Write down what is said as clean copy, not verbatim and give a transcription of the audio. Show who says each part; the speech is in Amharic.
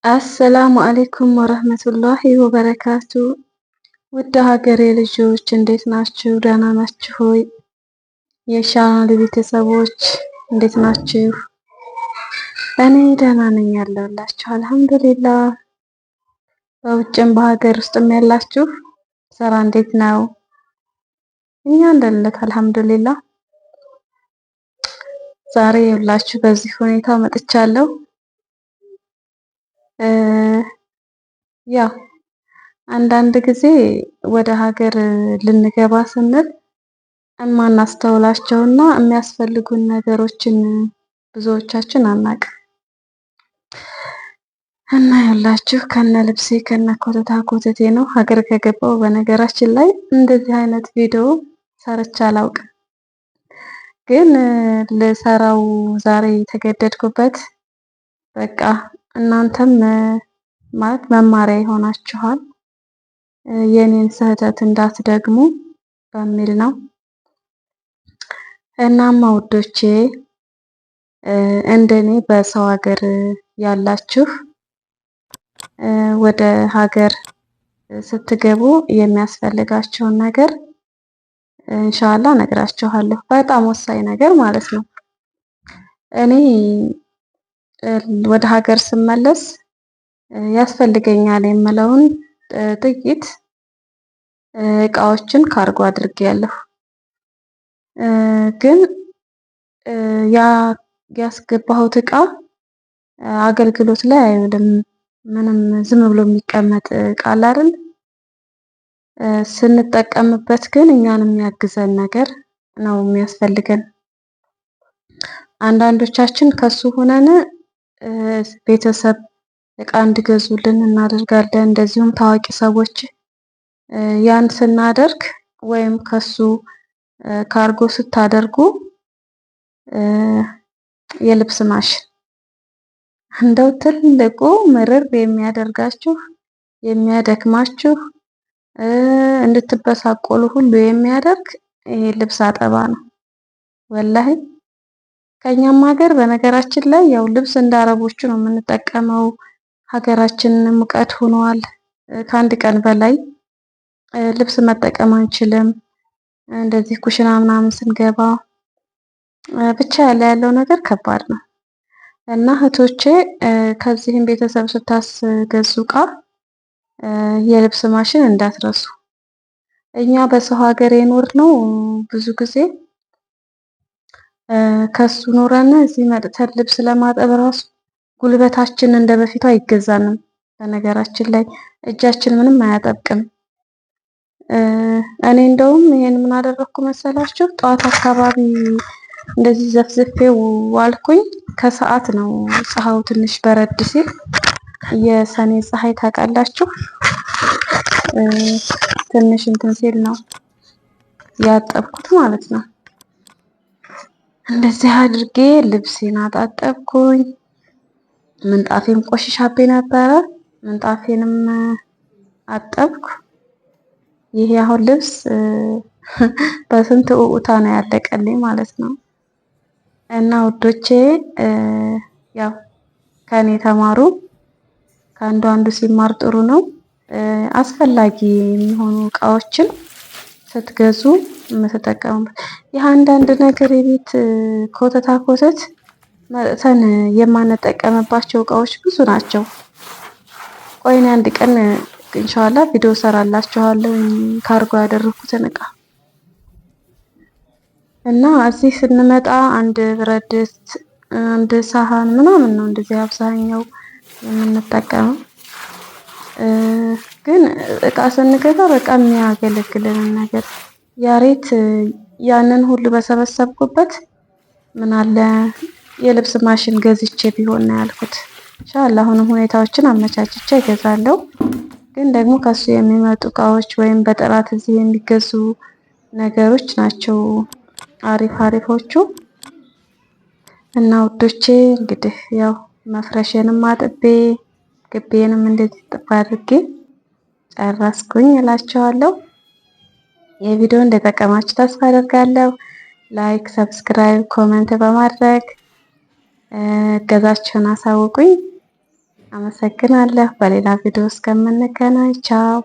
Speaker 1: አሰላሙ አሌይኩም ወረህመቱላሂ ወበረካቱ። ውድ ሀገሬ ልጆች እንዴት ናችሁ? ደህና ናችሁ ሆይ? የቻናሌ ቤተሰቦች እንዴት ናችሁ? እኔ ደህና ነኝ ያለሁላችሁ አልሐምዱሊላህ። በውጭም በሀገር ውስጥም ያላችሁ ስራ እንዴት ነው? እኛ እንደለት አልሐምዱሊላህ። ዛሬ የላችሁ በዚህ ሁኔታ መጥቻለሁ። ያው አንዳንድ ጊዜ ወደ ሀገር ልንገባ ስንል የማናስተውላቸውና የሚያስፈልጉን ነገሮችን ብዙዎቻችን አናውቅም እና ያላችሁ ከነ ልብሴ ከነ ኮተታ ኮተቴ ነው ሀገር ከገባው። በነገራችን ላይ እንደዚህ አይነት ቪዲዮ ሰርቼ አላውቅም፣ ግን ልሰራው ዛሬ የተገደድኩበት በቃ እናንተም ማለት መማሪያ ይሆናችኋል የኔን ስህተት እንዳትደግሙ በሚል ነው። እናማ ውዶቼ እንደኔ በሰው ሀገር ያላችሁ ወደ ሀገር ስትገቡ የሚያስፈልጋቸውን ነገር ኢንሻአላህ እነግራችኋለሁ። በጣም ወሳኝ ነገር ማለት ነው። እኔ ወደ ሀገር ስመለስ ያስፈልገኛል የምለውን ጥቂት እቃዎችን ካርጎ አድርጌያለሁ። ግን ያስገባሁት እቃ አገልግሎት ላይ አይውልም። ምንም ዝም ብሎ የሚቀመጥ እቃ አለ አይደል? ስንጠቀምበት ግን እኛን የሚያግዘን ነገር ነው የሚያስፈልገን። አንዳንዶቻችን ከሱ ሆነን ቤተሰብ እቃ እንዲገዙልን እናደርጋለን። እንደዚሁም ታዋቂ ሰዎች ያን ስናደርግ ወይም ከሱ ካርጎ ስታደርጉ የልብስ ማሽን እንደው ትልቁ ምርር የሚያደርጋችሁ የሚያደክማችሁ እንድትበሳቆሉ ሁሉ የሚያደርግ ይሄ ልብስ አጠባ ነው። ወላሂ ከኛም ሀገር በነገራችን ላይ ያው ልብስ እንደ አረቦቹ ነው የምንጠቀመው። ሀገራችን ሙቀት ሆኗል። ከአንድ ቀን በላይ ልብስ መጠቀም አንችልም። እንደዚህ ኩሽና ምናምን ስንገባ ብቻ ያለው ነገር ከባድ ነው እና እህቶቼ ከዚህም ቤተሰብ ስታስገዙ እቃ የልብስ ማሽን እንዳትረሱ። እኛ በሰው ሀገር የኖርነው ብዙ ጊዜ ከሱ ኖረን እዚህ መጥተን ልብስ ለማጠብ ራሱ ጉልበታችን እንደ በፊቱ አይገዛንም። በነገራችን ላይ እጃችን ምንም አያጠብቅም። እኔ እንደውም ይሄን ምን አደረኩ መሰላችሁ? ጠዋት አካባቢ እንደዚህ ዘፍዝፌው ዋልኩኝ። ከሰዓት ነው ፀሐዩ ትንሽ በረድ ሲል የሰኔ ፀሐይ ታውቃላችሁ፣ ትንሽ እንትን ሲል ነው ያጠብኩት ማለት ነው። እንደዚህ አድርጌ ልብሴን አጣጠብኩኝ። ምንጣፌም ቆሽሻብኝ ነበረ፣ ምንጣፌንም አጠብኩ። ይሄ አሁን ልብስ በስንት ውኡታ ነው ያለቀልኝ ማለት ነው። እና ውዶቼ ያው ከኔ ተማሩ። ከአንዱ አንዱ ሲማር ጥሩ ነው። አስፈላጊ የሚሆኑ እቃዎችን ስትገዙ የምትጠቀሙበት የአንዳንድ ነገር የቤት ኮተታ ኮተት መጥተን የማንጠቀምባቸው እቃዎች ብዙ ናቸው። ቆይኔ አንድ ቀን ኢንሻአላህ ቪዲዮ ሰራላችኋለሁ ካርጎ ያደረኩትን እቃ እና እዚህ ስንመጣ አንድ ብረት ድስት፣ አንድ ሳህን ምናምን ነው እንደዚህ አብዛኛው የምንጠቀመው። ግን እቃ ስንገዛ በቃ የሚያገለግለንን ነገር ያሬት ያንን ሁሉ በሰበሰብኩበት ምን አለ የልብስ ማሽን ገዝቼ ቢሆን ነው ያልኩት። ኢንሻአላህ አሁንም ሁኔታዎችን አመቻችቼ እገዛለሁ። ግን ደግሞ ከሱ የሚመጡ እቃዎች ወይም በጥራት እዚህ የሚገዙ ነገሮች ናቸው አሪፍ አሪፎቹ። እና ውዶቼ እንግዲህ ያው መፍረሼንም አጥቤ ግቤንም እንደዚህ ጥብ አድርጌ ጨረስኩኝ እላችኋለሁ። የቪዲዮ እንደጠቀማችሁ ተስፋ አደርጋለሁ። ላይክ፣ ሰብስክራይብ፣ ኮሜንት በማድረግ እገዛችሁን አሳውቁኝ። አመሰግናለሁ። በሌላ ቪዲዮ እስከምንገናኝ ቻው።